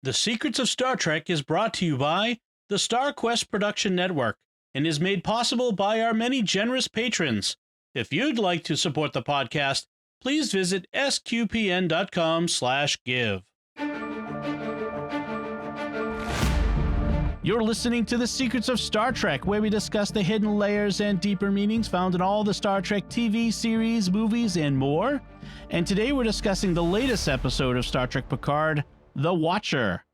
The Secrets of Star Trek is brought to you by the Star Quest Production Network and is made possible by our many generous patrons. If you'd like to support the podcast, please visit sqpn.com/give. You're listening to The Secrets of Star Trek, where we discuss the hidden layers and deeper meanings found in all the Star Trek TV series, movies, and more. And today we're discussing the latest episode of Star Trek Picard, The Watcher.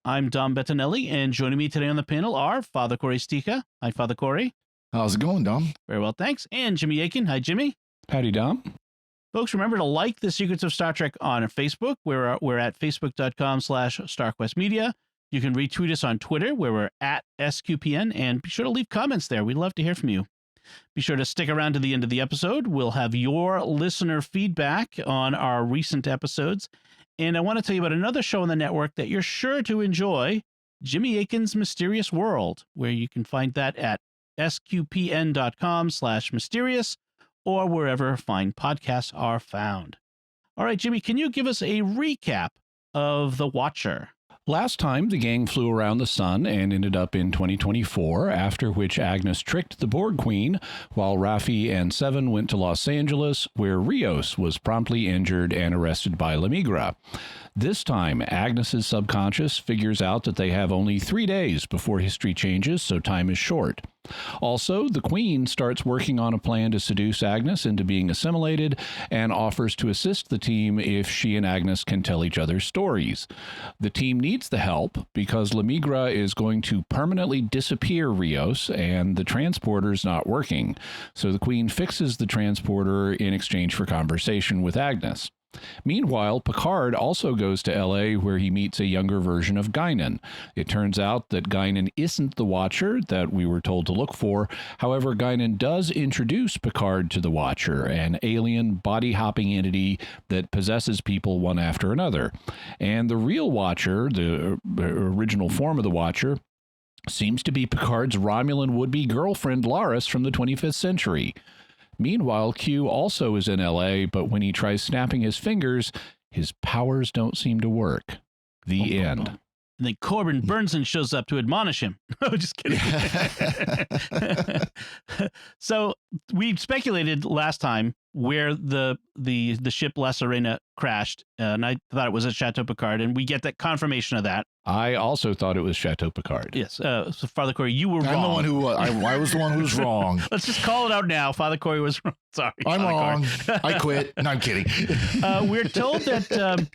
I'm Dom Bettinelli, and joining me today on the panel are Father Cory Sticha. Hi, Father Cory. How's it going, Dom? Very well, thanks. And Jimmy Akin. Hi, Jimmy. Howdy, Dom. Folks, remember to like The Secrets of Star Trek on Facebook. We're at facebook.com/StarQuestMedia. You can retweet us on Twitter, where we're at SQPN, and be sure to leave comments there. We'd love to hear from you. Be sure to stick around to the end of the episode. We'll have your listener feedback on our recent episodes. And I want to tell you about another show on the network that you're sure to enjoy, Jimmy Akin's Mysterious World, where you can find that at sqpn.com/mysterious or wherever fine podcasts are found. All right, Jimmy, can you give us a recap of The Watcher? Last time, the gang flew around the sun and ended up in 2024, after which Agnes tricked the Borg Queen, while Raffi and Seven went to Los Angeles, where Rios was promptly injured and arrested by La Migra. This time, Agnes's subconscious figures out that they have only 3 days before history changes, so time is short. Also, the Queen starts working on a plan to seduce Agnes into being assimilated and offers to assist the team if she and Agnes can tell each other stories. The team needs the help because La Migra is going to permanently disappear Rios and the transporter's not working. So the Queen fixes the transporter in exchange for conversation with Agnes. Meanwhile, Picard also goes to L.A., where he meets a younger version of Guinan. It turns out that Guinan isn't the Watcher that we were told to look for. However, Guinan does introduce Picard to the Watcher, an alien body-hopping entity that possesses people one after another. And the real Watcher, the original form of the Watcher, seems to be Picard's Romulan would-be girlfriend Laris from the 25th century. Meanwhile, Q also is in L.A., but when he tries snapping his fingers, his powers don't seem to work. The end. And then Corbin Burnson shows up to admonish him. No, just kidding. So we speculated last time where the ship La Sirena crashed, and I thought it was at Chateau Picard, and we get that confirmation of that. I also thought it was Chateau Picard. Yes. So Father Cory, you were wrong. I'm the one who I was the one who was wrong. Let's just call it out now. Father Cory was wrong. Sorry. I'm Father wrong. Cory. I quit. No, I'm kidding. We're told that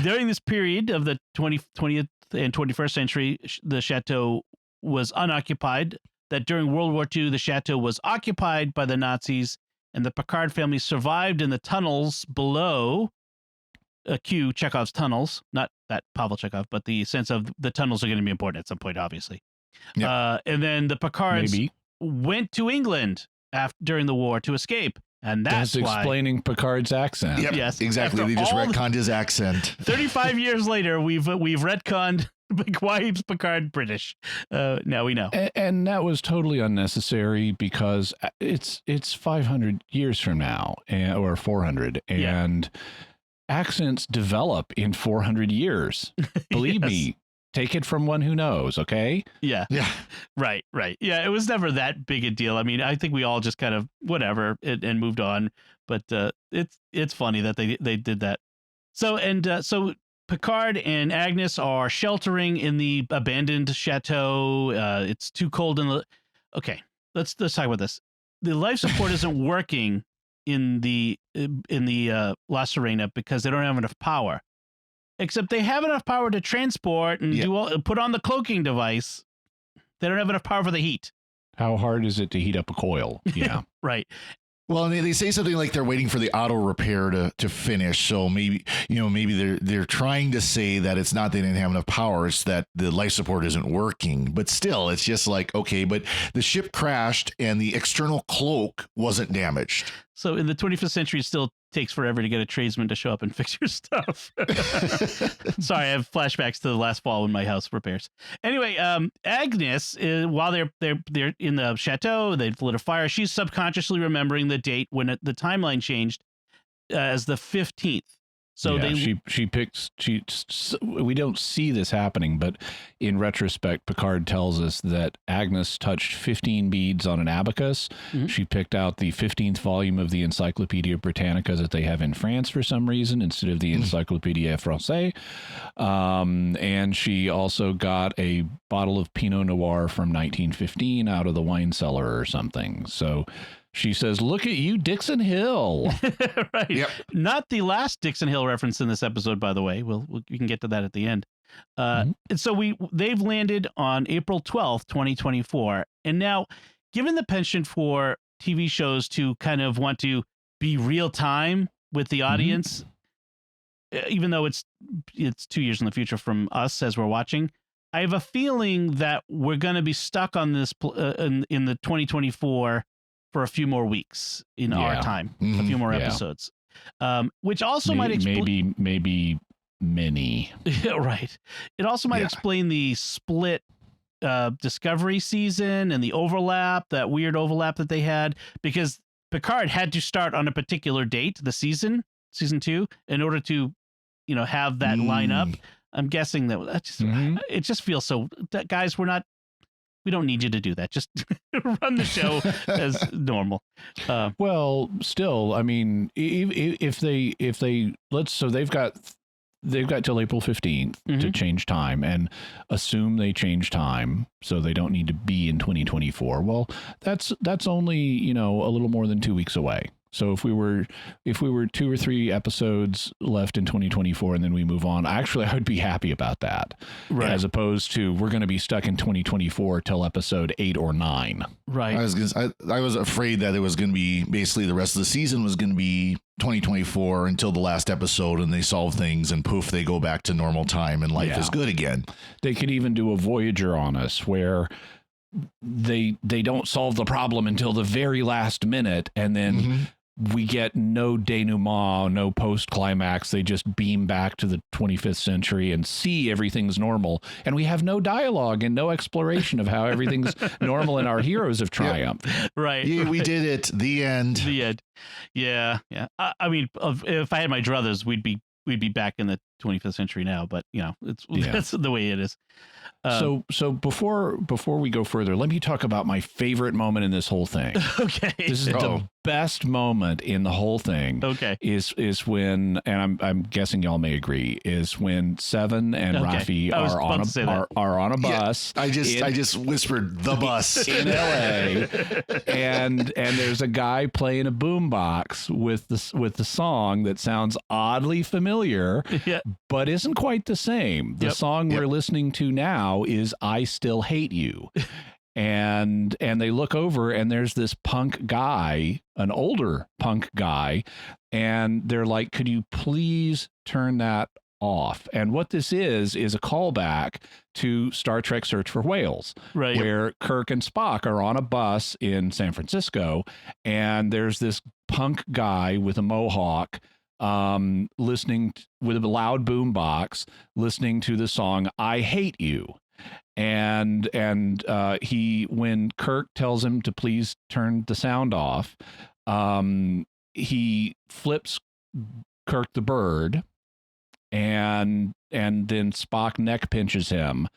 during this period of the 20th and 21st century, the chateau was unoccupied, that during World War II, the chateau was occupied by the Nazis, and the Picard family survived in the tunnels below Q, Chekhov's tunnels, not that Pavel Chekhov, but the sense of the tunnels are going to be important at some point, obviously. Yeah. And then the Picards went to England during the war to escape. And that's explaining Picard's accent. Yep, yes, exactly. They just retconned his accent. 35 years later, we've retconned why is Picard British. Now we know. And that was totally unnecessary because it's 500 years from now, or 400, and accents develop in 400 years. Believe me. Take it from one who knows, okay? Yeah. Right. Yeah, it was never that big a deal. I mean, I think we all just kind of whatever and moved on. But it's funny that they did that. So Picard and Agnes are sheltering in the abandoned chateau. It's too cold okay. Let's talk about this. The life support isn't working in the La Sirena because they don't have enough power. Except they have enough power to transport and put on the cloaking device. They don't have enough power for the heat. How hard is it to heat up a coil? Yeah. Right. Well, and they say something like they're waiting for the auto repair to finish. So maybe they're trying to say that it's not they didn't have enough power, it's that the life support isn't working. But still, it's just like, okay, but the ship crashed and the external cloak wasn't damaged. So in the 25th century, it still takes forever to get a tradesman to show up and fix your stuff. Sorry, I have flashbacks to the last fall when my house repairs. Anyway, Agnes, while they're in the chateau, they've lit a fire. She's subconsciously remembering the date when the timeline changed as the 15th. So we don't see this happening, but in retrospect, Picard tells us that Agnes touched 15 beads on an abacus. Mhm. She picked out the 15th volume of the Encyclopedia Britannica that they have in France for some reason instead of the Encyclopedia Française. And she also got a bottle of Pinot Noir from 1915 out of the wine cellar or something. So she says, "Look at you, Dixon Hill." Right. Yep. Not the last Dixon Hill reference in this episode, by the way. We can get to that at the end. And so they've landed on April 12th, 2024. And now, given the penchant for TV shows to kind of want to be real time with the audience, even though it's 2 years in the future from us as we're watching, I have a feeling that we're going to be stuck on this in the 2024 for a few more weeks in our time, a few more episodes, which also might explain maybe many. Right. It also might explain the split Discovery season and the that weird overlap that they had, because Picard had to start on a particular date, the season 2, in order to, have that line up. I'm guessing that it just feels so that, guys, we don't need you to do that. Just run the show as normal. Well, still, I mean, if they so they've got till April 15th to change time, and assume they change time so they don't need to be in 2024. Well, that's only, a little more than 2 weeks away. So if we were 2 or 3 episodes left in 2024 and then we move on, actually, I would be happy about that. Right. As opposed to we're going to be stuck in 2024 till episode 8 or 9. Right. I was afraid that it was going to be basically the rest of the season was going to be 2024 until the last episode, and they solve things and poof, they go back to normal time and life is good again. They could even do a Voyager on us where they don't solve the problem until the very last minute, and then we get no denouement, no post-climax. They just beam back to the 25th century and see everything's normal. And we have no dialogue and no exploration of how everything's normal and our heroes have triumphed. Right. Yeah, we did it. The end. The end. Yeah. Yeah. I mean, if I had my druthers, we'd be back in the 25th century now, but that's the way it is. So before we go further, let me talk about my favorite moment in this whole thing. Okay. This is the best moment in the whole thing. Okay. Is when, and I'm guessing y'all may agree, is when Seven and Rafi are on a bus. Yeah, I just whispered the bus in LA, and there's a guy playing a boombox with the song that sounds oddly familiar, but isn't quite the same. The song we're listening to now is "I Still Hate You." And they look over, and there's this punk guy, an older punk guy, and they're like, "Could you please turn that off?" And what this is a callback to Star Trek Search for Whales, right, where Kirk and Spock are on a bus in San Francisco, and there's this punk guy with a mohawk listening with a loud boombox, listening to the song "I Hate You." And when Kirk tells him to please turn the sound off, he flips Kirk the bird, and then Spock neck pinches him,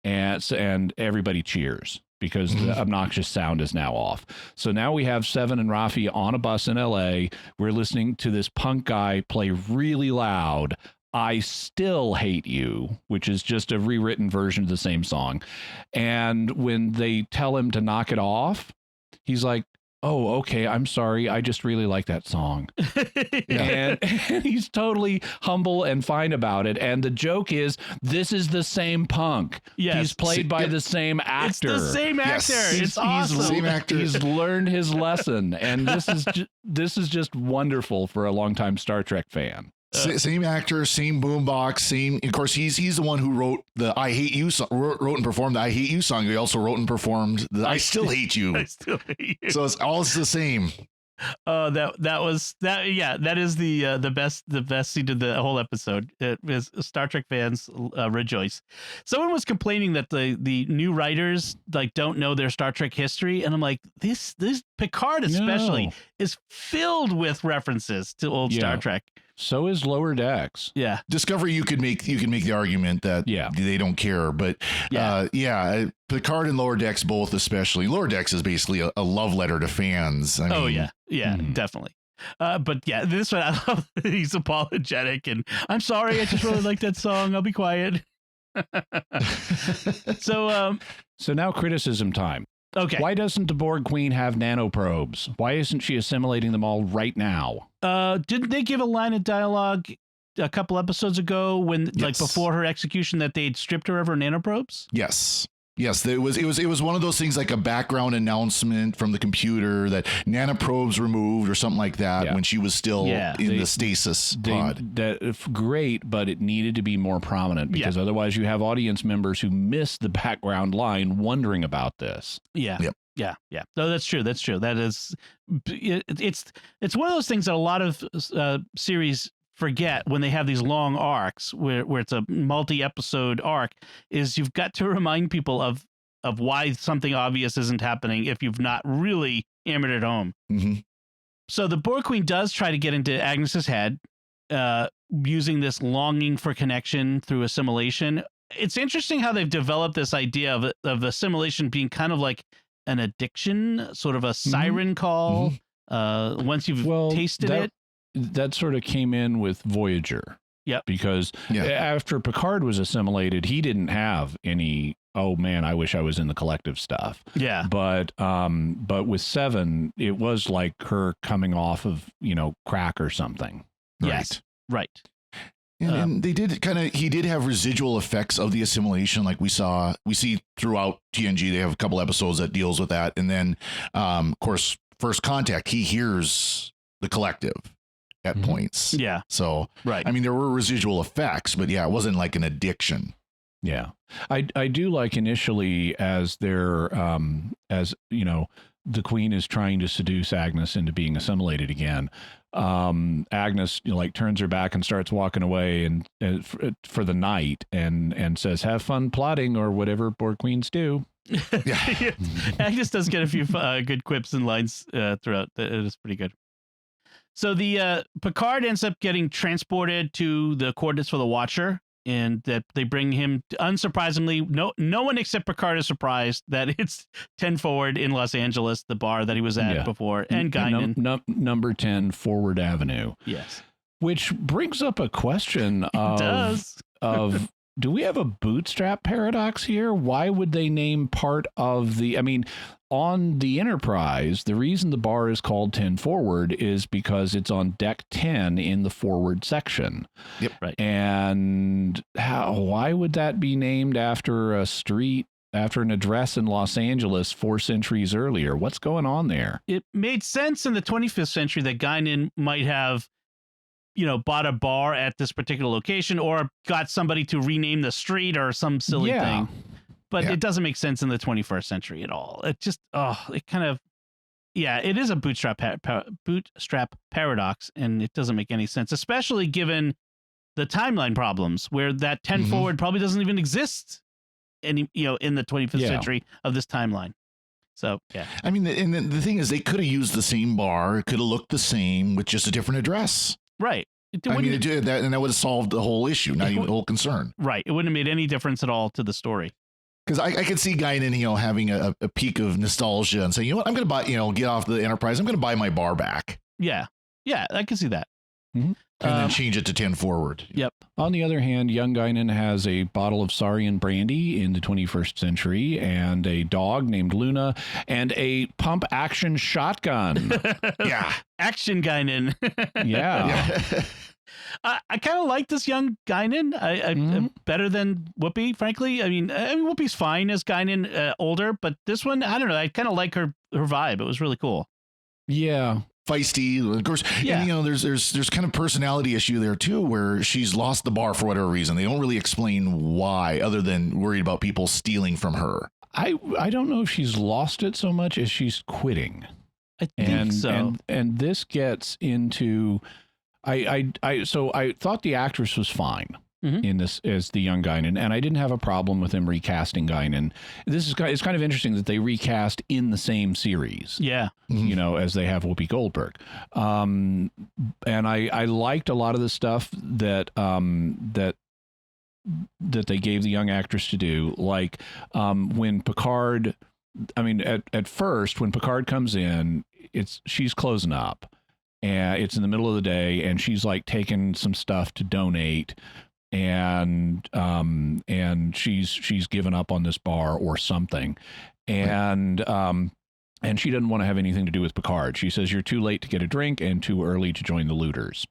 and everybody cheers because the obnoxious sound is now off. So now we have Seven and Rafi on a bus in LA. We're listening to this punk guy play really loud "I Still Hate You," which is just a rewritten version of the same song. And when they tell him to knock it off, he's like, "Oh, okay, I'm sorry. I just really like that song." And he's totally humble and fine about it. And the joke is, this is the same punk. Yes. He's played by the same actor. It's the same actor. Yes. It's awesome. Same actor. He's learned his lesson. And this is just wonderful for a longtime Star Trek fan. Same actor, same boombox, same. Of course, he's the one who wrote the "I Hate You" song, wrote and performed the "I Hate You" song. He also wrote and performed the "I Still Hate You." I still hate you. So it's all the same. That is the best scene of the whole episode. It was Star Trek fans rejoice. Someone was complaining that the new writers don't know their Star Trek history, and I'm like, this Picard especially is filled with references to old Star Trek. So is Lower Decks. Yeah. Discovery, you could make the argument that they don't care, but Picard and Lower Decks both, especially. Lower Decks is basically a love letter to fans. I mean, definitely. But yeah, this one, I love that he's apologetic and I'm sorry, I just really like that song. I'll be quiet. So now criticism time. Okay. Why doesn't the Borg Queen have nanoprobes? Why isn't she assimilating them all right now? Didn't they give a line of dialogue a couple episodes ago when, like, before her execution, that they'd stripped her of her nanoprobes? Yes. It was one of those things, like a background announcement from the computer that nanoprobes removed or something like that when she was still in the stasis pod. Great, but it needed to be more prominent because otherwise you have audience members who miss the background line wondering about this. Yeah. Yep. Yeah. No, that's true. That is, it's one of those things that a lot of series forget when they have these long arcs where it's a multi-episode arc, is you've got to remind people of why something obvious isn't happening if you've not really hammered it home. Mm-hmm. So the Borg Queen does try to get into Agnes's head using this longing for connection through assimilation. It's interesting how they've developed this idea of assimilation being kind of like an addiction, sort of a siren call. Once you've tasted it. That sort of came in with Voyager. Yeah. Because after Picard was assimilated, he didn't have any, oh man, I wish I was in the collective stuff. Yeah. But with Seven, it was like her coming off of, crack or something. Yes. Right. And he did have residual effects of the assimilation, like we see throughout TNG. They have a couple episodes that deals with that. And then, of course, First Contact, he hears the collective at points. Yeah. So, right. I mean, there were residual effects, but it wasn't like an addiction. Yeah. I do like initially as they're, the Queen is trying to seduce Agnes into being assimilated again. Agnes, turns her back and starts walking away and for the night and says, have fun plotting or whatever Borg Queens do. Yeah. Agnes does get a few good quips and lines throughout. It is pretty good. So the Picard ends up getting transported to the coordinates for the Watcher, and that they bring him. Unsurprisingly, no one except Picard is surprised that it's 10 Forward in Los Angeles, the bar that he was at before, and Guinan. Number 10 Forward Avenue. Yes. Which brings up a question of do we have a bootstrap paradox here? Why would they name part of the... I mean, on the Enterprise, the reason the bar is called 10 Forward is because it's on deck 10 in the forward section. Yep. Right. And why would that be named after a street, after an address in Los Angeles 4 centuries earlier? What's going on there? It made sense in the 25th century that Guinan might have bought a bar at this particular location or got somebody to rename the street or some silly thing. But it doesn't make sense in the 21st century at all. It just, it kind of, it is a bootstrap paradox, and it doesn't make any sense, especially given the timeline problems where that 10 Forward probably doesn't even exist in the 25th century of this timeline. So, yeah. I mean, and the thing is, they could have used the same bar. It could have looked the same with just a different address. Right. It did that, and that would have solved the whole issue, not even the whole concern. Right. It wouldn't have made any difference at all to the story. Because I could see Guinan, having a peak of nostalgia and saying, I'm going to buy, get off the Enterprise. I'm going to buy my bar back. Yeah. Yeah, I can see that. Mm-hmm. And then change it to 10 Forward. Yep. On the other hand, young Guinan has a bottle of Saurian brandy in the 21st century and a dog named Luna and a pump action shotgun. Action Guinan. Yeah. I kind of like this young Guinan. Better than Whoopi, frankly. I mean, Whoopi's fine as Guinan, older, but this one, I don't know. I kind of like her vibe. It was really cool. Yeah. Feisty, of course. Yeah. And, there's kind of personality issue there too, where she's lost the bar for whatever reason. They don't really explain why, other than worried about people stealing from her. I don't know if she's lost it so much as she's quitting. I think so. And this gets into. So I thought the actress was fine. in this as the young Guinan, and I didn't have a problem with them recasting Guinan. It's kind of interesting that they recast in the same series, you know, as they have Whoopi Goldberg, and I liked a lot of the stuff that that they gave the young actress to do, like when Picard. I mean, at first when Picard comes in, she's closing up, and it's in the middle of the day, and she's like taking some stuff to donate. And she's given up on this bar or something, and she doesn't want to have anything to do with Picard. She says, "You're too late to get a drink and too early to join the looters."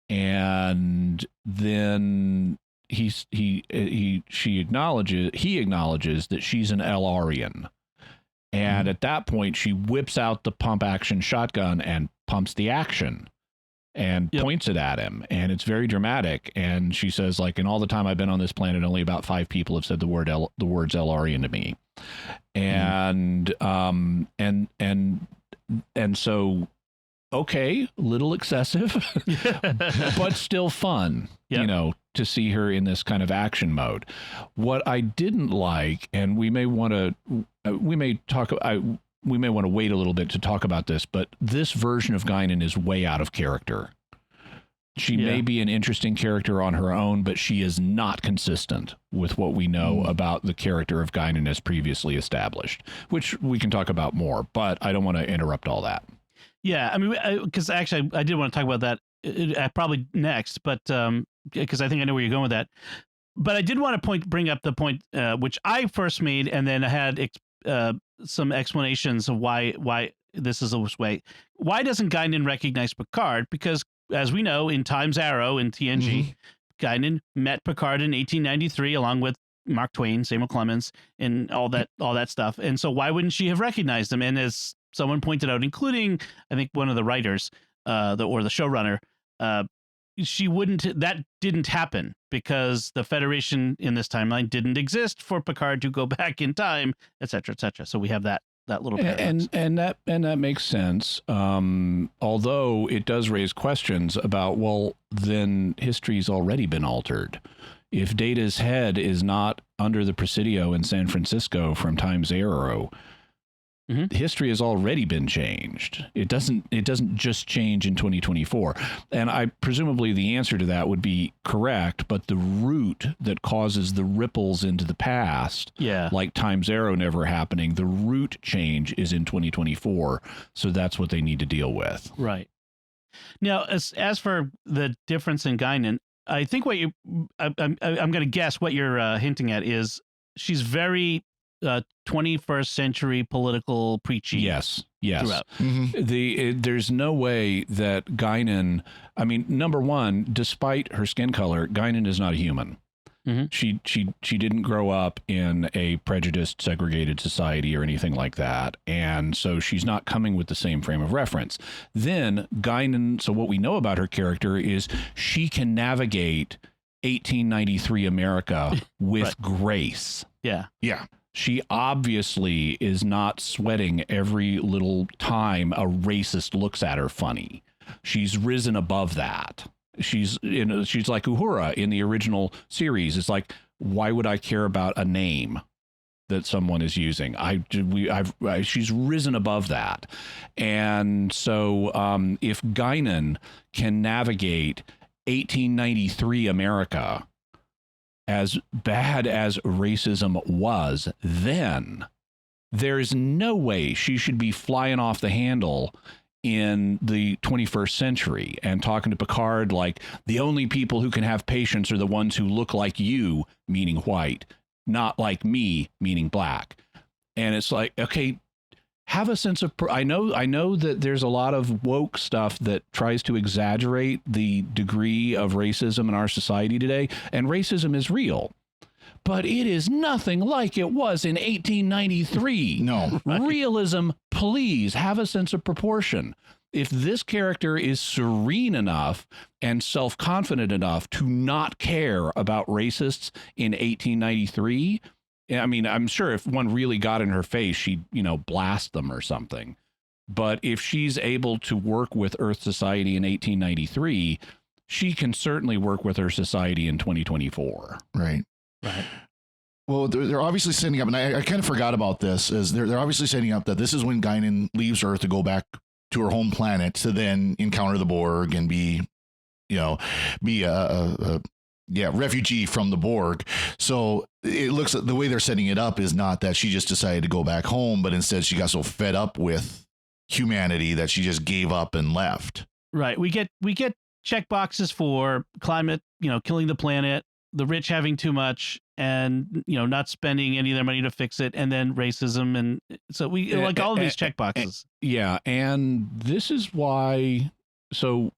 And then he acknowledges that she's an Elarian, and at that point she whips out the pump action shotgun and pumps the action. And points it at him, and it's very dramatic. And she says, like, in all the time I've been on this planet, only about 5 people have said the words Elarian to me. And and so, okay, little excessive, but still fun, you know, to see her in this kind of action mode. What I didn't like, and we may want to wait a little bit to talk about this, but this version of Guinan is way out of character. She may be an interesting character on her own, but she is not consistent with what we know about the character of Guinan as previously established, which we can talk about more, but I don't want to interrupt all that. Yeah, I mean, because actually I did want to talk about that probably next, but because I think I know where you're going with that. But I did want to bring up the point which I first made, and then I had some explanations of why this is this way. Why doesn't Guinan recognize Picard? Because, as we know, in Time's Arrow in TNG, Guinan met Picard in 1893 along with Mark Twain, Samuel Clemens, and all that stuff. And so why wouldn't she have recognized him? And as someone pointed out, including I think one of the writers, or the showrunner, she wouldn't. That didn't happen because the Federation in this timeline didn't exist for Picard to go back in time, et cetera, et cetera. So we have that little paradox. And that makes sense. Although it does raise questions about, well, then history's already been altered. If Data's head is not under the Presidio in San Francisco from Time's Arrow, history has already been changed. It doesn't just change in 2024. And I presumably the answer to that would be correct, but the root that causes the ripples into the past, like Time's Arrow never happening, the root change is in 2024. So that's what they need to deal with. Right. Now, as for the difference in Guinan, I think I'm going to guess what you're hinting at is she's very 21st century political preachy. Yes. There's no way that Guinan, I mean, number one, despite her skin color, Guinan is not a human. She didn't grow up in a prejudiced, segregated society or anything like that, and so she's not coming with the same frame of reference. Then Guinan, so what we know about her character is she can navigate 1893 America with grace. Yeah. She obviously is not sweating every little time a racist looks at her funny. She's risen above that. She's like Uhura in the original series. It's like, why would I care about a name that someone is using? She's risen above that. And so if Guinan can navigate 1893 America, as bad as racism was then, there's no way she should be flying off the handle in the 21st century and talking to Picard like the only people who can have patience are the ones who look like you, meaning white, not like me, meaning black. And it's like, okay, have a sense of, I know that there's a lot of woke stuff that tries to exaggerate the degree of racism in our society today, and racism is real, but it is nothing like it was in 1893. No. Realism, please have a sense of proportion. If this character is serene enough and self-confident enough to not care about racists in 1893, I mean, I'm sure if one really got in her face, she'd, blast them or something. But if she's able to work with Earth society in 1893, she can certainly work with her society in 2024. Right. Right. Well, they're obviously setting up, and I kind of forgot about this, is they're obviously setting up that this is when Guinan leaves Earth to go back to her home planet to then encounter the Borg and be a refugee from the Borg. So it looks like the way they're setting it up is not that she just decided to go back home, but instead she got so fed up with humanity that she just gave up and left. Right. We get check boxes for climate, killing the planet, the rich having too much, and not spending any of their money to fix it, and then racism, and so we like all of these check boxes. Yeah, and this is why. So,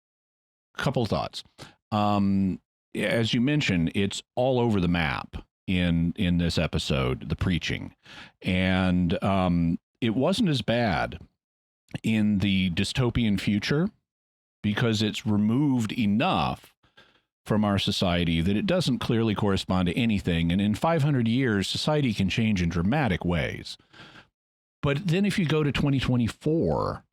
a couple of thoughts. As you mentioned, it's all over the map in this episode, the preaching, and it wasn't as bad in the dystopian future because it's removed enough from our society that it doesn't clearly correspond to anything. And in 500 years, society can change in dramatic ways. But then if you go to 2024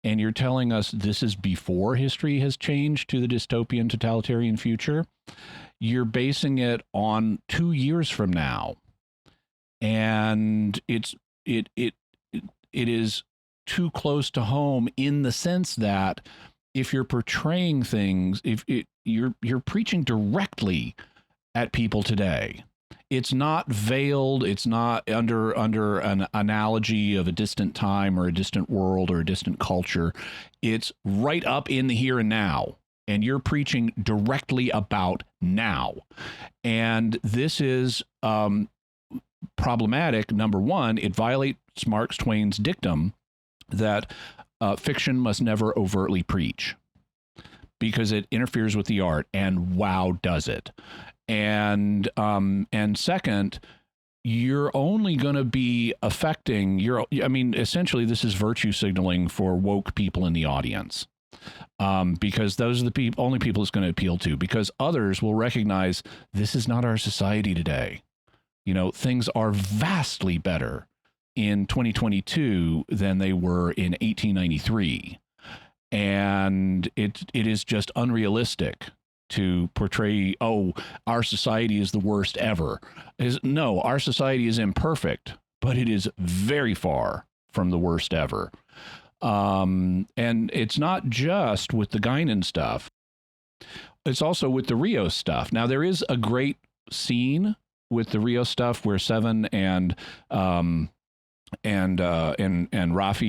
and you're telling us this is before history has changed to the dystopian totalitarian future, you're basing it on 2 years from now. And it is too close to home in the sense that if you're portraying things, you're preaching directly at people today. It's not veiled. It's not under an analogy of a distant time or a distant world or a distant culture. It's right up in the here and now. And you're preaching directly about now. And this is problematic. Number one, it violates Mark Twain's dictum that fiction must never overtly preach, because it interferes with the art, and wow, does it. And second, you're only going to be affecting essentially this is virtue signaling for woke people in the audience, because those are the only people it's going to appeal to, because others will recognize this is not our society today. Things are vastly better in 2022 than they were in 1893. And it is just unrealistic to portray, our society is the worst ever. No, our society is imperfect, but it is very far from the worst ever. And it's not just with the Guinan stuff. It's also with the Rios stuff. Now, there is a great scene with the Rios stuff where Seven and Rafi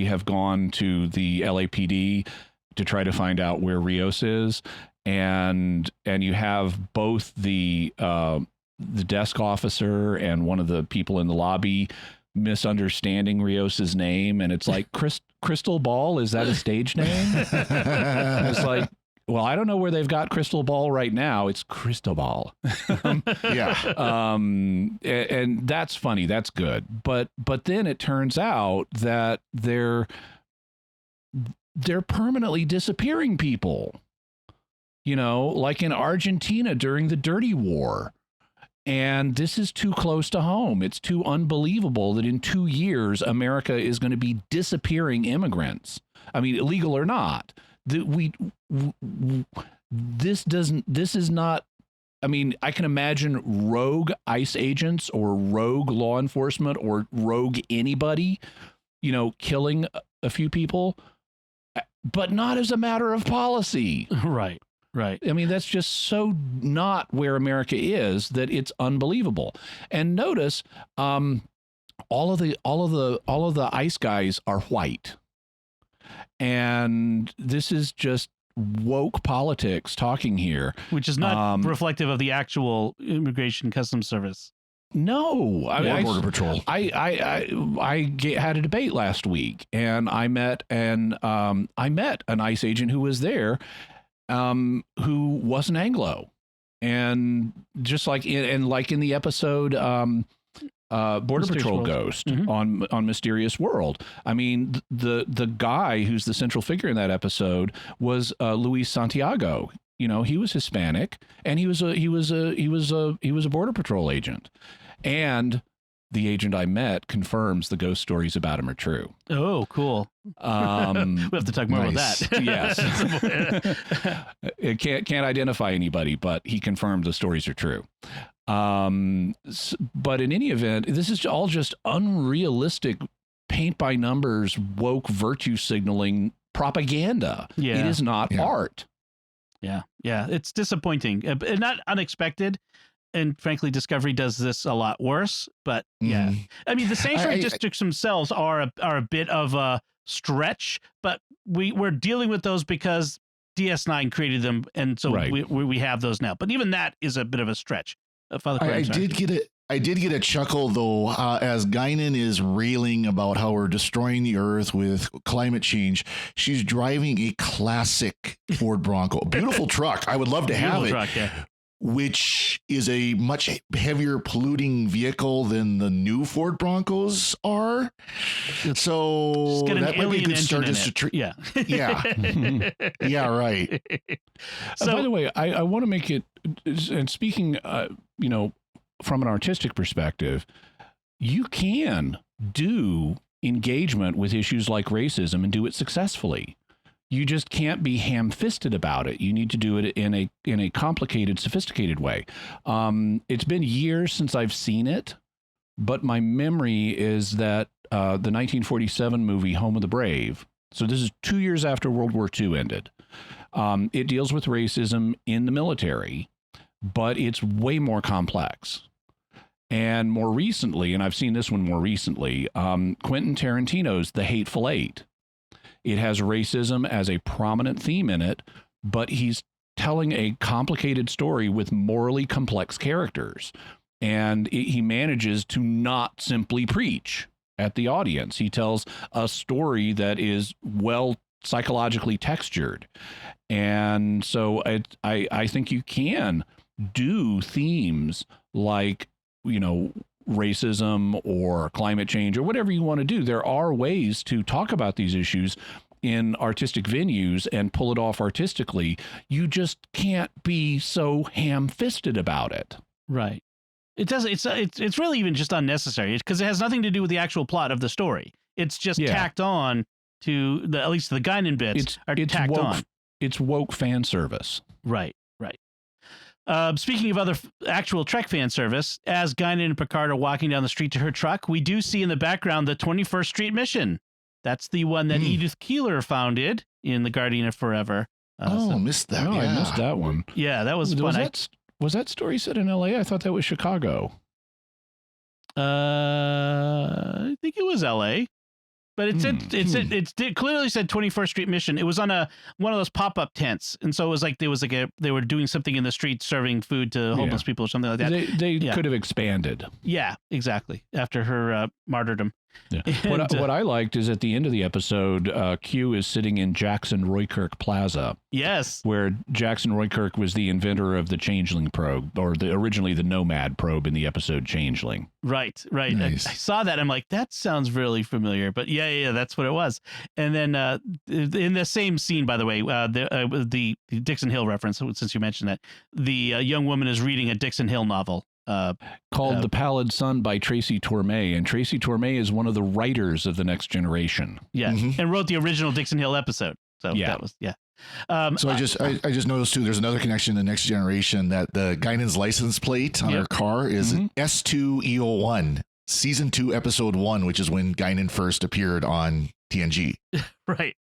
have gone to the LAPD to try to find out where Rios is, and you have both the desk officer and one of the people in the lobby misunderstanding Rios's name, and it's like Crystal Ball, is that a stage name? It's like, well, I don't know where they've got Crystal Ball right now. It's Cristobal. Yeah. And that's funny. That's good. But then it turns out that they're permanently disappearing people, like in Argentina during the Dirty War. And this is too close to home. It's too unbelievable that in 2 years, America is going to be disappearing immigrants. I mean, illegal or not. This is not, I mean, I can imagine rogue ICE agents or rogue law enforcement or rogue anybody, killing a few people, but not as a matter of policy. Right. I mean, that's just so not where America is that it's unbelievable. And notice, all of the ICE guys are white. And this is just woke politics talking here, which is not reflective of the actual Immigration Customs Service. No, Border Patrol. I had a debate last week, and I met an ICE agent who was there, who wasn't Anglo, and just like in the episode Border Patrol Ghost on Mysterious World. I mean, the guy who's the central figure in that episode was Luis Santiago. He was Hispanic, and he was a Border Patrol agent. And the agent I met confirms the ghost stories about him are true. Oh, cool. We have to talk more nice. about that. Yes. It can't identify anybody, but he confirmed the stories are true. But in any event, this is all just unrealistic paint by numbers, woke virtue signaling propaganda. Yeah. It is not art. Yeah. It's disappointing and not unexpected. And frankly, Discovery does this a lot worse. But yeah, I mean, the sanctuary districts themselves are a bit of a stretch, but we're dealing with those because DS9 created them, and so we have those now. But even that is a bit of a stretch. Father Cory, I did get a chuckle though, as Guinan is railing about how we're destroying the Earth with climate change. She's driving a classic Ford Bronco, beautiful truck. I would love to have it. Which is a much heavier polluting vehicle than the new Ford Broncos are. So that might be a good start. Yeah. Yeah, right. So, by the way, I want to make it, and speaking, from an artistic perspective, you can do engagement with issues like racism and do it successfully. You just can't be ham-fisted about it. You need to do it in a complicated, sophisticated way. It's been years since I've seen it, but my memory is that the 1947 movie Home of the Brave, so this is 2 years after World War II ended, it deals with racism in the military, but it's way more complex. And more recently, and I've seen this one more recently, Quentin Tarantino's The Hateful Eight. It has racism as a prominent theme in it, but he's telling a complicated story with morally complex characters. And he manages to not simply preach at the audience. He tells a story that is well psychologically textured. And so I think you can do themes like, racism or climate change or whatever you want to do. There are ways to talk about these issues in artistic venues and pull it off artistically. You just can't be so ham-fisted about it. Right. It does. It's really even just unnecessary because it has nothing to do with the actual plot of the story. It's just tacked on to at least the Guinan bits are tacked on. It's woke fan service. Right. Speaking of other actual Trek fan service, as Guinan and Picard are walking down the street to her truck, we do see in the background the 21st Street mission. That's the one that Edith Keeler founded in The Guardian of Forever. Missed that. I missed that one. Yeah, that was fun. Was that story set in L.A.? I thought that was Chicago. I think it was L.A. But it clearly said 21st Street Mission. It was on one of those pop-up tents, and so it was like they were doing something in the street, serving food to homeless people or something like that. They could have expanded. Yeah, exactly. After her martyrdom. Yeah. What I liked is at the end of the episode, Q is sitting in Jackson Roykirk Plaza. Yes. Where Jackson Roykirk was the inventor of the Changeling probe, or originally the Nomad probe in the episode Changeling. Right. Nice. I saw that. I'm like, that sounds really familiar. But yeah, that's what it was. And then in the same scene, by the way, the Dixon Hill reference, since you mentioned that, the young woman is reading a Dixon Hill novel. Called The Pallid Sun by Tracy Torme, and Tracy Torme is one of the writers of The Next Generation. Yeah, and wrote the original Dixon Hill episode. So that was so I just noticed too. There's another connection to Next Generation that the Guinan's license plate on her car is S2EO1, season 2, episode 1, which is when Guinan first appeared on TNG. Right.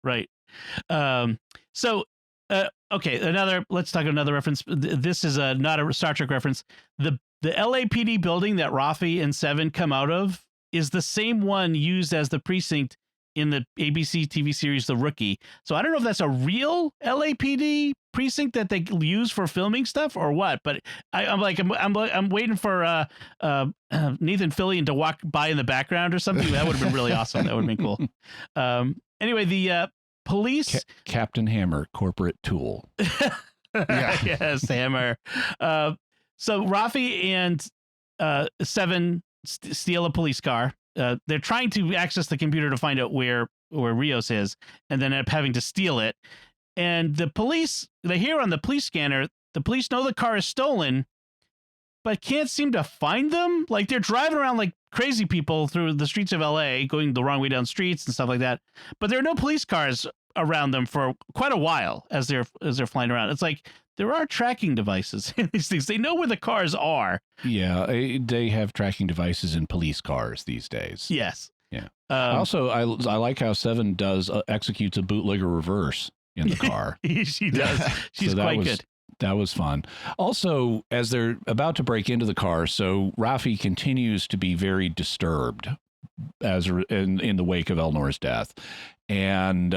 Okay, let's talk another reference. This is not a Star Trek reference. The LAPD building that Rafi and Seven come out of is the same one used as the precinct in the ABC TV series The Rookie. So I don't know if that's a real LAPD precinct that they use for filming stuff or what. But I'm waiting for Nathan Fillion to walk by in the background or something. That would have been really awesome. That would have been cool. Anyway, the police Captain Hammer, corporate tool. Yes, Hammer. So Rafi and Seven steal a police car. They're trying to access the computer to find out where Rios is, and then end up having to steal it. And the police, they hear on the police scanner, the police know the car is stolen, but can't seem to find them. Like they're driving around like crazy people through the streets of LA, going the wrong way down streets and stuff like that. But there are no police cars around them for quite a while as they're flying around. It's like there are tracking devices in these things. They know where the cars are. Yeah, they have tracking devices in police cars these days. Yes. Yeah. Also, I like how Seven executes a bootlegger reverse in the car. She does. She's quite good. That was fun. Also, as they're about to break into the car, so Rafi continues to be very disturbed in the wake of Elnor's death. And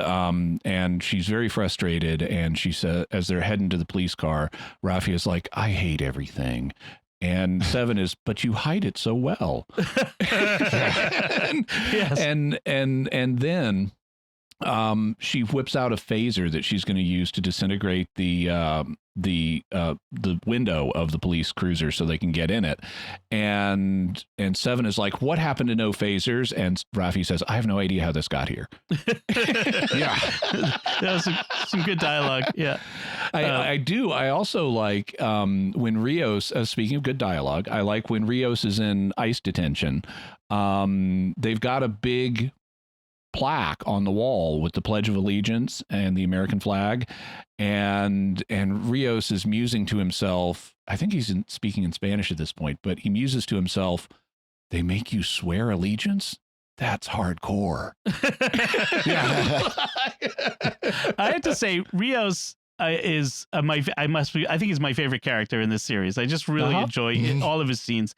she's very frustrated. And she said, as they're heading to the police car, Rafi is like, I hate everything. And Seven is, but you hide it so well. Yes. And then she whips out a phaser that she's going to use to disintegrate the window of the police cruiser so they can get in it. And Seven is like, what happened to no phasers? And Rafi says, I have no idea how this got here. Yeah. That was some good dialogue. Yeah. I do. I also like when Rios, speaking of good dialogue, I like when Rios is in ICE detention. They've got a big plaque on the wall with the Pledge of Allegiance and the American flag, and Rios is musing to himself. I think he's speaking in Spanish at this point, but he muses to himself, they make you swear allegiance? That's hardcore. Yeah. I have to say, Rios is I think he's my favorite character in this series. I just really enjoy all of his scenes.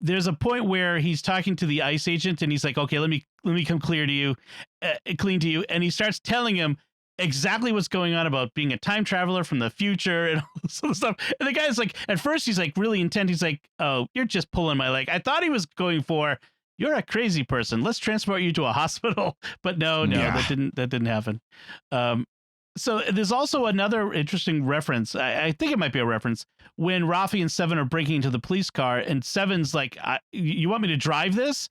There's a point where he's talking to the ICE agent and he's like, okay, let me come clean to you. And he starts telling him exactly what's going on about being a time traveler from the future and all this sort of stuff. And the guy's like, at first he's like really intent. He's like, oh, you're just pulling my leg. I thought he was going for, you're a crazy person. Let's transport you to a hospital. But no, that didn't happen. So there's also another interesting reference. I think it might be a reference when Rafi and Seven are breaking into the police car and Seven's like, you want me to drive this?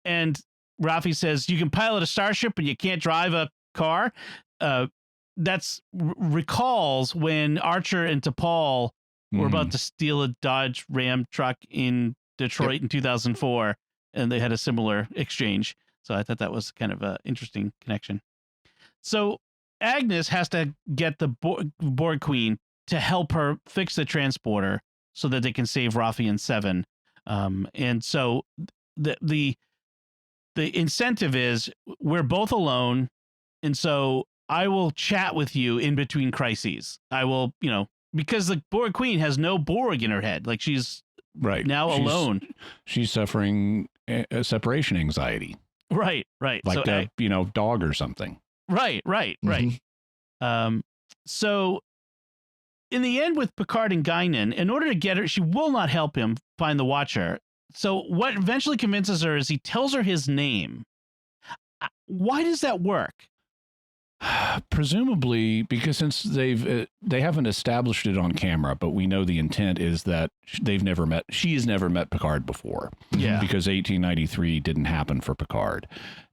And Rafi says, you can pilot a starship, but you can't drive a car. That's recalls when Archer and T'Pol were about to steal a Dodge Ram truck in Detroit in 2004. And they had a similar exchange. So I thought that was kind of an interesting connection. So Agnes has to get the Borg Queen to help her fix the transporter so that they can save Rafi and Seven. And so the incentive is we're both alone. And so I will chat with you in between crises. I will, because the Borg Queen has no Borg in her head. Like she's now alone. She's suffering separation anxiety. Right. Like so, dog or something. Right. So in the end with Picard and Guinan, in order to get her, she will not help him find the Watcher. So what eventually convinces her is he tells her his name. Why does that work? Presumably because since they haven't established it on camera, but we know the intent is that she's never met Picard before. Yeah. Because 1893 didn't happen for Picard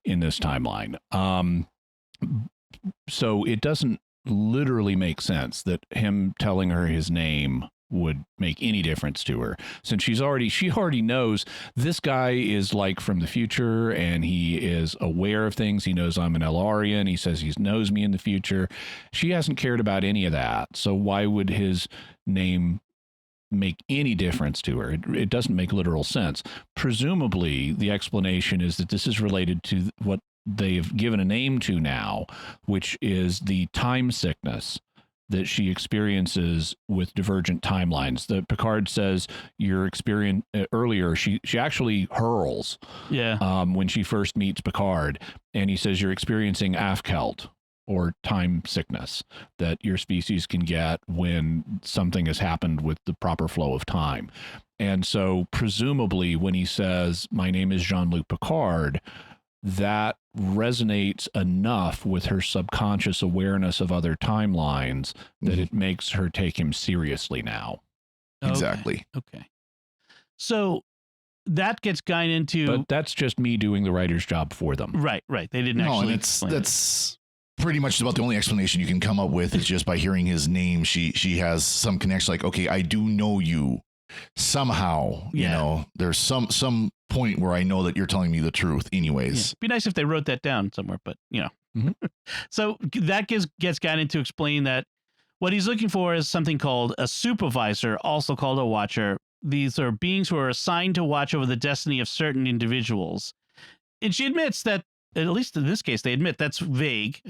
in this timeline. So it doesn't literally make sense that him telling her his name would make any difference to her, since she already knows this guy is like from the future and he is aware of things. He knows I'm an Elarian. He says he knows me in the future. She hasn't cared about any of that. So why would his name make any difference to her? It doesn't make literal sense. Presumably the explanation is that this is related to what they've given a name to now, which is the time sickness that she experiences with divergent timelines. That Picard says your experience earlier, she actually hurls when she first meets Picard, and he says you're experiencing Afkelt, or time sickness, that your species can get when something has happened with the proper flow of time. And so presumably when he says my name is Jean-Luc Picard, that resonates enough with her subconscious awareness of other timelines that it makes her take him seriously now. Exactly. Okay. So that gets Guinan into... But that's just me doing the writer's job for them. Right. They didn't actually explain that's pretty much about the only explanation you can come up with is just by hearing his name. She has some connection like, okay, I do know you somehow, you Yeah. know, there's some point where I know that you're telling me the truth anyways. Be nice if they wrote that down somewhere, but you know. Mhm. So that gets Guinan to explain that what he's looking for is something called a supervisor, also called a watcher. These are beings who are assigned to watch over the destiny of certain individuals. And she admits that, at least in this case, they admit that's vague.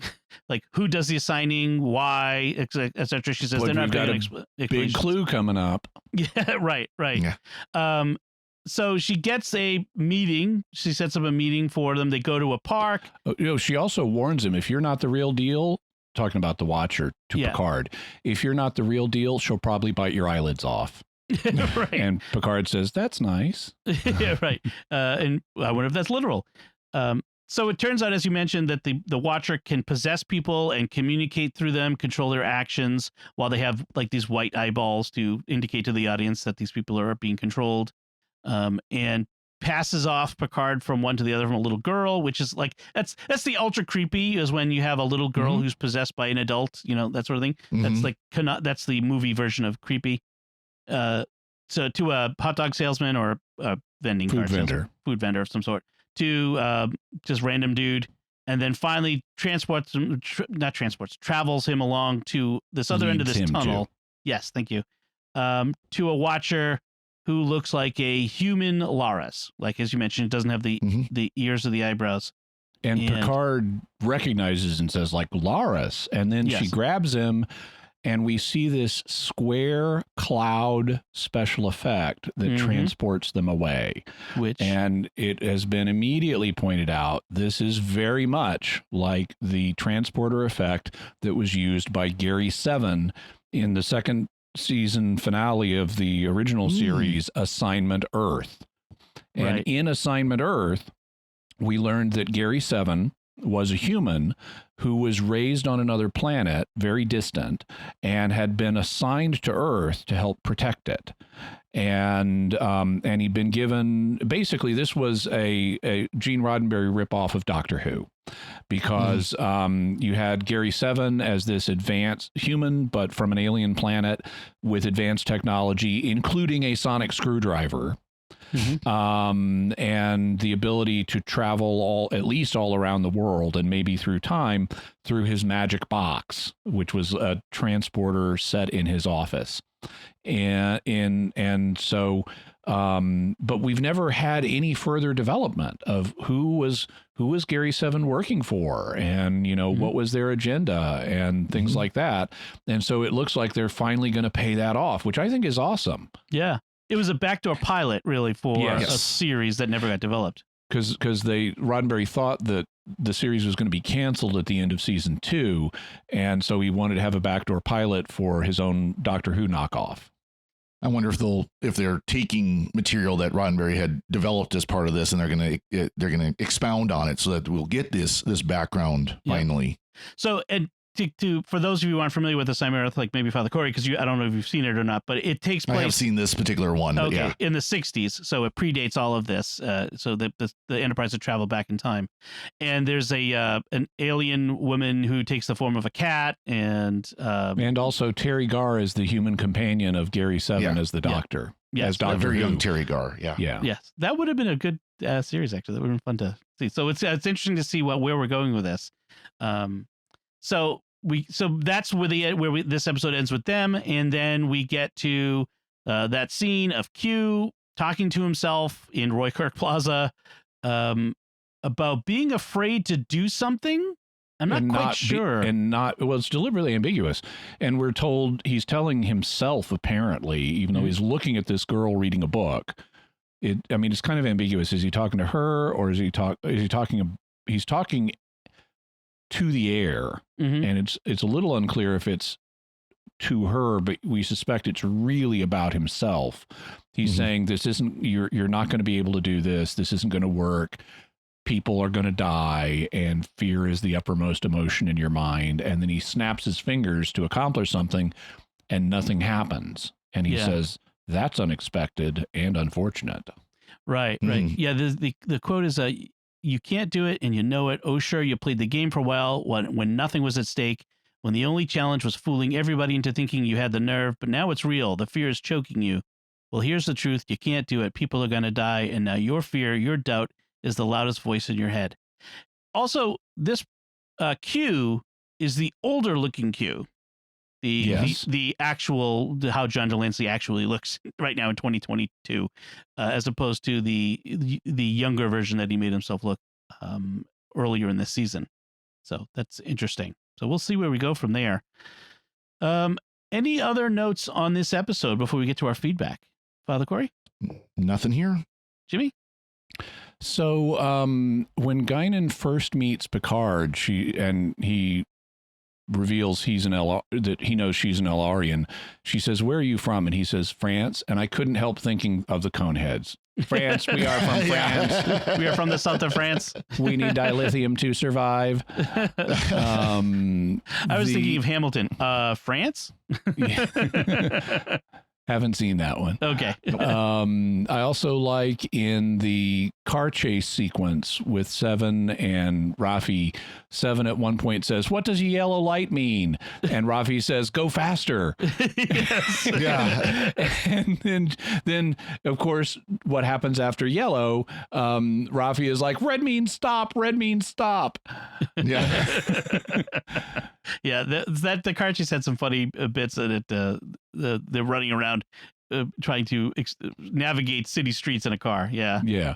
Like, who does the assigning, why, etc. She says But they're not we've got big a big explanations. clue coming up. Yeah, right. Yeah. So she gets a meeting. She sets up a meeting for them. They go to a park. You know, she also warns him, if you're not the real deal, talking about the Watcher to Yeah. Picard, if you're not the real deal, she'll probably bite your eyelids off. Right. And Picard says, that's nice. Yeah, right. And I wonder if that's literal. So it turns out, as you mentioned, that the Watcher can possess people and communicate through them, control their actions, while they have like these white eyeballs to indicate to the audience that these people are being controlled. And passes off Picard from one to the other from a little girl, which is like that's the ultra creepy, is when you have a little girl who's possessed by an adult, you know, that sort of thing. That's like that's the movie version of creepy. So to a hot dog salesman or a vending Food cart vendor. salesman, food vendor of some sort, to just random dude, and then finally travels him along to this other end of Leads this him tunnel. to. Yes, thank you. To a Watcher who looks like a human Laris. Like, as you mentioned, it doesn't have the ears or the eyebrows. And Picard recognizes and says, like, Laris. And then she Yes. grabs him, and we see this square cloud special effect that transports them away. Which, And it has been immediately pointed out, this is very much like the transporter effect that was used by Gary Seven in the second season finale of the original series, Assignment Earth. And in Assignment Earth, we learned that Gary Seven was a human who was raised on another planet, very distant, and had been assigned to Earth to help protect it. And he'd been given, basically, this was a Gene Roddenberry ripoff of Doctor Who, because you had Gary Seven as this advanced human, but from an alien planet with advanced technology, including a sonic screwdriver. And the ability to travel at least all around the world, and maybe through time, through his magic box, which was a transporter set in his office. And so but we've never had any further development of who was Gary Seven working for, and you know what was their agenda and things like that. And so it looks like they're finally going to pay that off, which I think is awesome. yeah, it was a backdoor pilot, really, for a series that never got developed. Because Roddenberry thought that the series was going to be canceled at the end of season 2, and so he wanted to have a backdoor pilot for his own Doctor Who knockoff. I wonder if they're taking material that Roddenberry had developed as part of this, and they're gonna expound on it so that we'll get this background finally. So, and for those of you who aren't familiar with Assignment Earth, like maybe Father Cory, because I don't know if you've seen it or not, but it takes place. I have seen this particular one. But yeah. In the 60s, so it predates all of this. So the Enterprise had traveled back in time, and there's an alien woman who takes the form of a cat, and also Terry Garr is the human companion of Gary Seven as the Doctor. Yes, as Doctor a very Who. young Terry Garr. Yeah. Yes, that would have been a good series. Actually, that would have been fun to see. So it's interesting to see where we're going with this. So that's where this episode ends with them, and then we get to that scene of Q talking to himself in Roy Kirk Plaza about being afraid to do something. I'm not quite sure. It's deliberately ambiguous. And we're told he's telling himself, apparently, even though he's looking at this girl reading a book. It's kind of ambiguous. Is he talking to her, or is he talking? He's talking to the air, and it's a little unclear if it's to her, but we suspect it's really about himself. He's saying, this isn't, you're not going to be able to do this. This isn't going to work. People are going to die, and fear is the uppermost emotion in your mind. And then he snaps his fingers to accomplish something, and nothing happens. And he says, that's unexpected and unfortunate. Right. Yeah, the quote is, you can't do it, and you know it. Oh, sure, you played the game for a while when nothing was at stake, when the only challenge was fooling everybody into thinking you had the nerve, but now it's real. The fear is choking you. Well, here's the truth. You can't do it. People are going to die. And now your fear, your doubt is the loudest voice in your head. Also, this Q is the older looking Q. The actual how John Delancey actually looks right now in 2022, as opposed to the younger version that he made himself look earlier in this season. So that's interesting. So we'll see where we go from there. Any other notes on this episode before we get to our feedback, Father Cory? Nothing here. Jimmy? So when Guinan first meets Picard, he reveals that he knows she's an Elarian. She says, "Where are you from?" And he says, "France." And I couldn't help thinking of the Coneheads. France, we are from France. We are from the south of France. We need dilithium to survive. I was thinking of Hamilton. France? Haven't seen that one. Okay. I also like in the car chase sequence with Seven and Rafi, Seven at one point says, "What does a yellow light mean?" And Rafi says, "Go faster." Yes. Yeah. And then, of course, what happens after yellow, Rafi is like, "Red means stop, red means stop." Yeah. Yeah, the car chase had some funny bits in it. They're running around trying to navigate city streets in a car. Yeah. Yeah.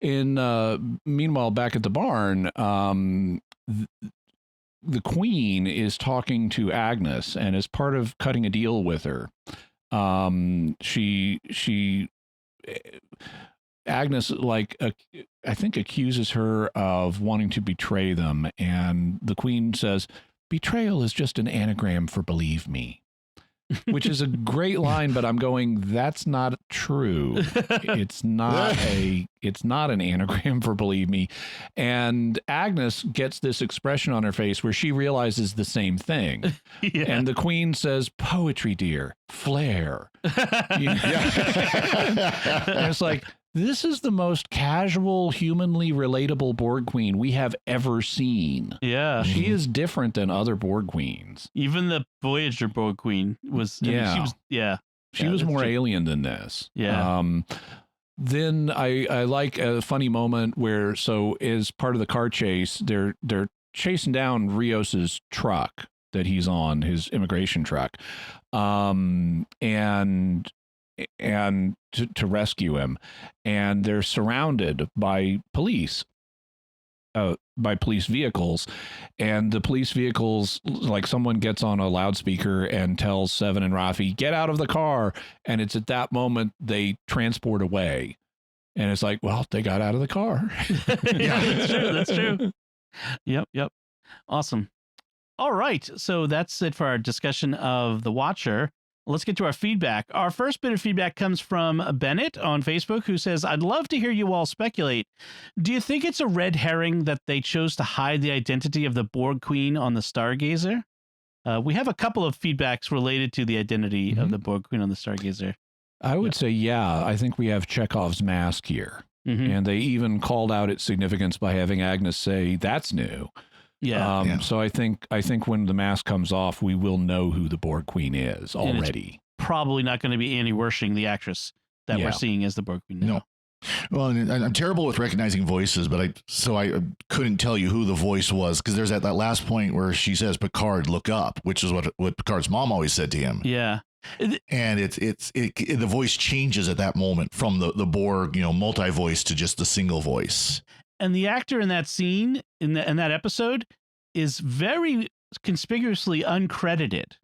Meanwhile, back at the barn, the Queen is talking to Agnes, and as part of cutting a deal with her, Agnes, I think, accuses her of wanting to betray them, and the Queen says, "Betrayal is just an anagram for believe me," which is a great line, but I'm going, that's not true. It's not an anagram for believe me. And Agnes gets this expression on her face where she realizes the same thing. Yeah. And the Queen says, "Poetry, dear, flair." And it's like, this is the most casual, humanly relatable Borg Queen we have ever seen. Yeah. She is different than other Borg Queens. Even the Voyager Borg Queen was, she was more alien than this. Yeah. Then I like a funny moment where, so as part of the car chase, they're chasing down Rios's truck that he's on, his immigration truck, and to rescue him, and they're surrounded by police vehicles, and the police vehicles, like, someone gets on a loudspeaker and tells Seven and Rafi, "Get out of the car," and it's at that moment they transport away, and it's like, well, they got out of the car. Yeah, that's true. Yep. Awesome. All right, so that's it for our discussion of The Watcher. Let's get to our feedback. Our first bit of feedback comes from Bennett on Facebook, who says, "I'd love to hear you all speculate. Do you think it's a red herring that they chose to hide the identity of the Borg Queen on the Stargazer?" We have a couple of feedbacks related to the identity of the Borg Queen on the Stargazer. I would say, I think we have Chekhov's mask here. And they even called out its significance by having Agnes say, "That's new." Yeah. So I think when the mask comes off, we will know who the Borg Queen is already. Probably not going to be Annie Wershing, the actress that we're seeing as the Borg Queen now. No. Well, and I'm terrible with recognizing voices, but I couldn't tell you who the voice was, because there's that last point where she says, "Picard, look up," which is what Picard's mom always said to him. Yeah. And the voice changes at that moment from the Borg, multi-voice to just the single voice. And the actor in that scene, in that episode, is very conspicuously uncredited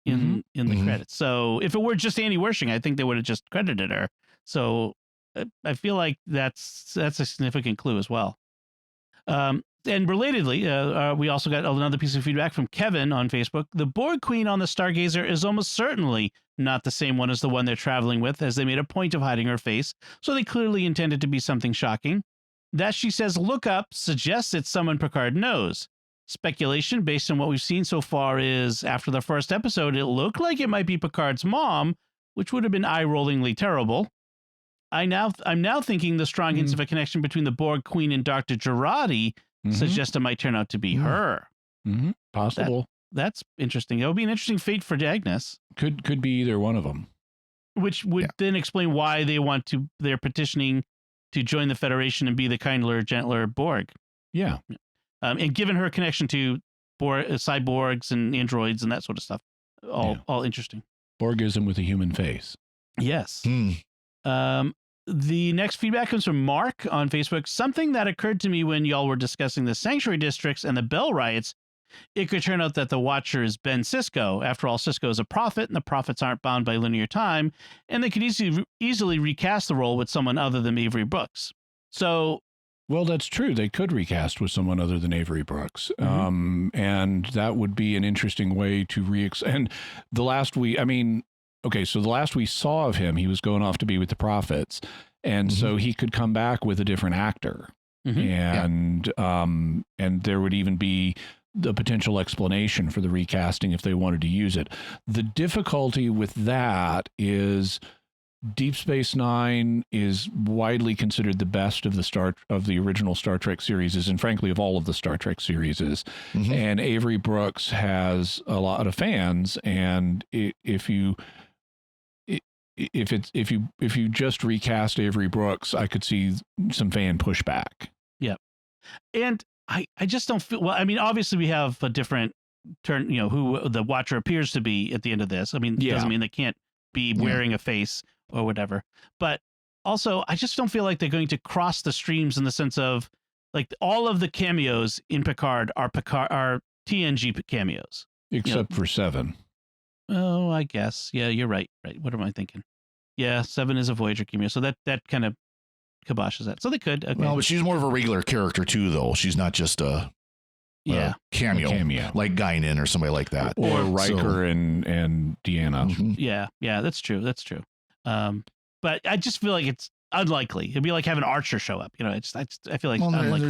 in the credits. So if it were just Annie Wershing, I think they would have just credited her. So I feel like that's a significant clue as well. And relatedly, we also got another piece of feedback from Kevin on Facebook. The Borg Queen on the Stargazer is almost certainly not the same one as the one they're traveling with, as they made a point of hiding her face. So they clearly intended to be something shocking. That she says, "Look up," suggests it's someone Picard knows. Speculation based on what we've seen so far is, after the first episode, it looked like it might be Picard's mom, which would have been eye-rollingly terrible. I'm now thinking the strong hints of a connection between the Borg Queen and Dr. Girardi suggest it might turn out to be her. Possible. That's interesting. It would be an interesting fate for Agnes. Could be either one of them. which would then explain why they're petitioning to join the Federation and be the kinder, gentler Borg. Yeah. And given her connection to cyborgs and androids and that sort of stuff, all interesting. Borgism with a human face. Yes. The next feedback comes from Mark on Facebook. Something that occurred to me when y'all were discussing the sanctuary districts and the Bell riots. It could turn out that the Watcher is Ben Sisko. After all, Sisko is a prophet, and the prophets aren't bound by linear time, and they could easily recast the role with someone other than Avery Brooks. So, well, that's true. They could recast with someone other than Avery Brooks, and that would be an interesting way to And the last so the last we saw of him, he was going off to be with the prophets, and so he could come back with a different actor, and there would even be the potential explanation for the recasting if they wanted to use it. The difficulty with that is Deep Space Nine is widely considered the best of the original Star Trek series, and frankly of all of the Star Trek series. And Avery Brooks has a lot of fans, and if you just recast Avery Brooks, I could see some fan pushback. Yeah. And I just don't feel, well, I mean, obviously we have a different turn, who the Watcher appears to be at the end of this. I mean, it doesn't mean they can't be wearing a face or whatever. But also, I just don't feel like they're going to cross the streams in the sense of, like, all of the cameos in Picard are TNG cameos. Except for 7. Oh, I guess. Yeah, you're right. Right. What am I thinking? Yeah, 7 is a Voyager cameo. So that kind of kiboshes that. So they could. Okay. Well, but she's more of a regular character too, though. She's not just a cameo like Guinan or somebody like that, or Riker and Deanna. Yeah, that's true. But I just feel like it's unlikely. It'd be like having Archer show up. I feel like unlikely.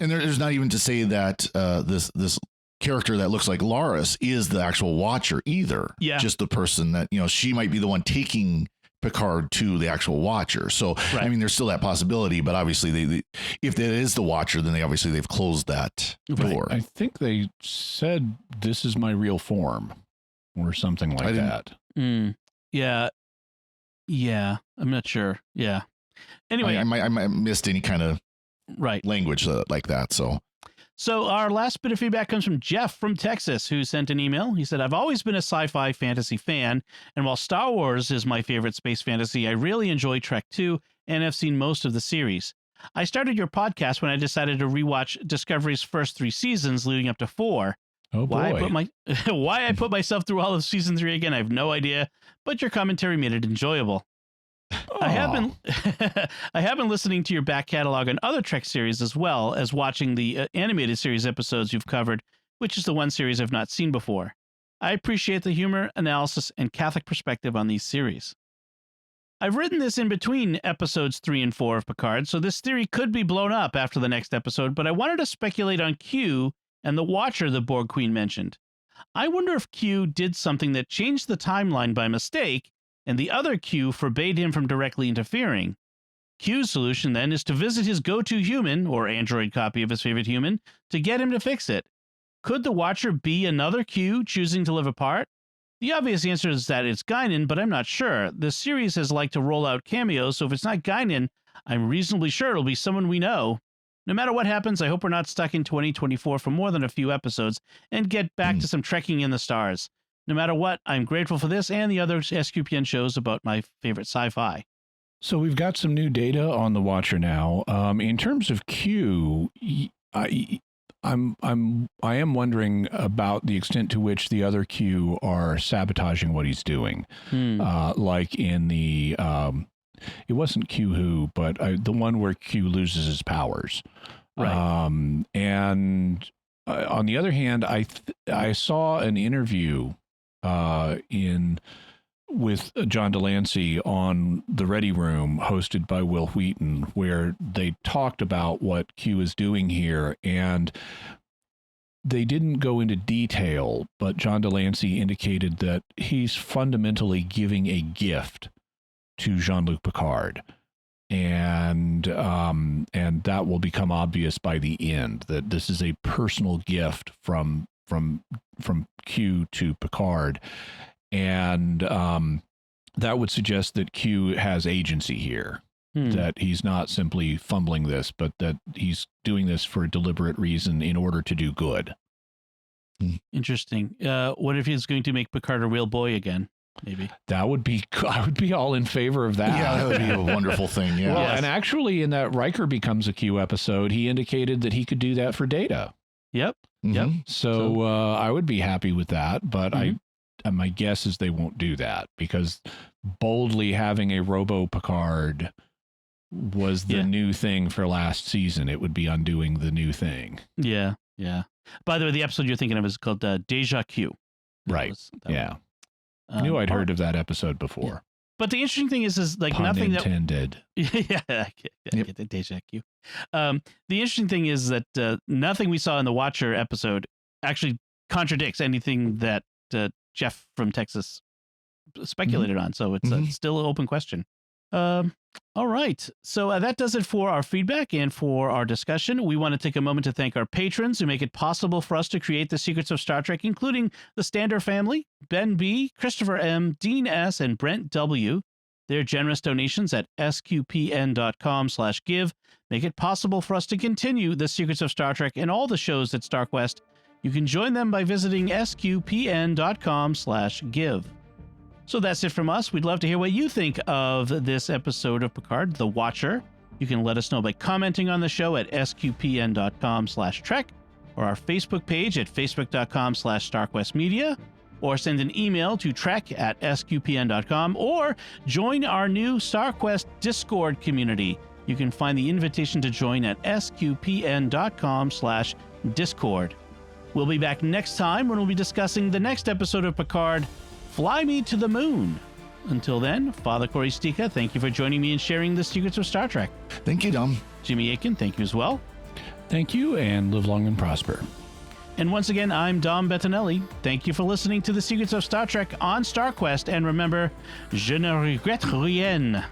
There's not even to say that this character that looks like Laris is the actual Watcher either. Yeah, just the person that she might be the one taking Picard to the actual Watcher. So I mean, there's still that possibility, but obviously if that is the Watcher, then they've closed that door. I think they said this is my real form or something like that. Yeah, I'm not sure. Yeah. Anyway, I might missed any kind of language like that. So our last bit of feedback comes from Jeff from Texas, who sent an email. He said, I've always been a sci-fi fantasy fan, and while Star Wars is my favorite space fantasy, I really enjoy Trek 2, and have seen most of the series. I started your podcast when I decided to rewatch Discovery's first 3 seasons leading up to 4. Oh, boy. Why I put myself through all of season 3 again, I have no idea, but your commentary made it enjoyable. I have been listening to your back catalog on other Trek series as well as watching the animated series episodes you've covered, which is the one series I've not seen before. I appreciate the humor, analysis, and Catholic perspective on these series. I've written this in between episodes 3 and 4 of Picard, so this theory could be blown up after the next episode, but I wanted to speculate on Q and the Watcher the Borg Queen mentioned. I wonder if Q did something that changed the timeline by mistake, and the other Q forbade him from directly interfering. Q's solution, then, is to visit his go-to human, or android copy of his favorite human, to get him to fix it. Could the Watcher be another Q choosing to live apart? The obvious answer is that it's Guinan, but I'm not sure. The series has liked to roll out cameos, so if it's not Guinan, I'm reasonably sure it'll be someone we know. No matter what happens, I hope we're not stuck in 2024 for more than a few episodes and get back to some trekking in the stars. No matter what, I'm grateful for this and the other SQPN shows about my favorite sci-fi. So we've got some new data on the Watcher now. In terms of Q, I am wondering about the extent to which the other Q are sabotaging what he's doing. Like in the it wasn't Q Who, but the one where Q loses his powers. Right. And on the other hand, I saw an interview with John Delancey on the Ready Room, hosted by Will Wheaton, where they talked about what Q is doing here, and they didn't go into detail, but John Delancey indicated that he's fundamentally giving a gift to Jean-Luc Picard. And that will become obvious by the end, that this is a personal gift from Q to Picard. And that would suggest that Q has agency here. That he's not simply fumbling this, but that he's doing this for a deliberate reason in order to do good. Interesting. What if he's going to make Picard a real boy again? Maybe I would be all in favor of that. Yeah, that would be a wonderful thing. Yeah. Well, and actually, in that Riker becomes a Q episode, he indicated that he could do that for Data. Yep. Mhm. Yep. So I would be happy with that, but my guess is they won't do that because boldly having a Robo Picard was the new thing for last season. It would be undoing the new thing. Yeah. Yeah. By the way, the episode you're thinking of is called Deja Q. Right. I knew I'd heard of that episode before. Yeah. But the interesting thing is like Pun nothing intended. that. I get the Deja Q. The interesting thing is that nothing we saw in the Watcher episode actually contradicts anything that Jeff from Texas speculated on. So it's still an open question. All right. So that does it for our feedback and for our discussion. We want to take a moment to thank our patrons who make it possible for us to create the Secrets of Star Trek, including the Stander family, Ben B., Christopher M., Dean S., and Brent W. Their generous donations at sqpn.com/give make it possible for us to continue the Secrets of Star Trek and all the shows at StarQuest. You can join them by visiting sqpn.com/give. So that's it from us. We'd love to hear what you think of this episode of Picard, The Watcher. You can let us know by commenting on the show at sqpn.com/trek or our Facebook page at facebook.com/StarQuestMedia, or send an email to trek@sqpn.com, or join our new StarQuest Discord community. You can find the invitation to join at sqpn.com/discord. We'll be back next time when we'll be discussing the next episode of Picard, Fly Me to the Moon. Until then, Father Cory Sticha, thank you for joining me and sharing the secrets of Star Trek. Thank you, Dom. Jimmy Akin, thank you as well. Thank you, and live long and prosper. And once again, I'm Dom Bettinelli. Thank you for listening to the Secrets of Star Trek on StarQuest. And remember, je ne regrette rien.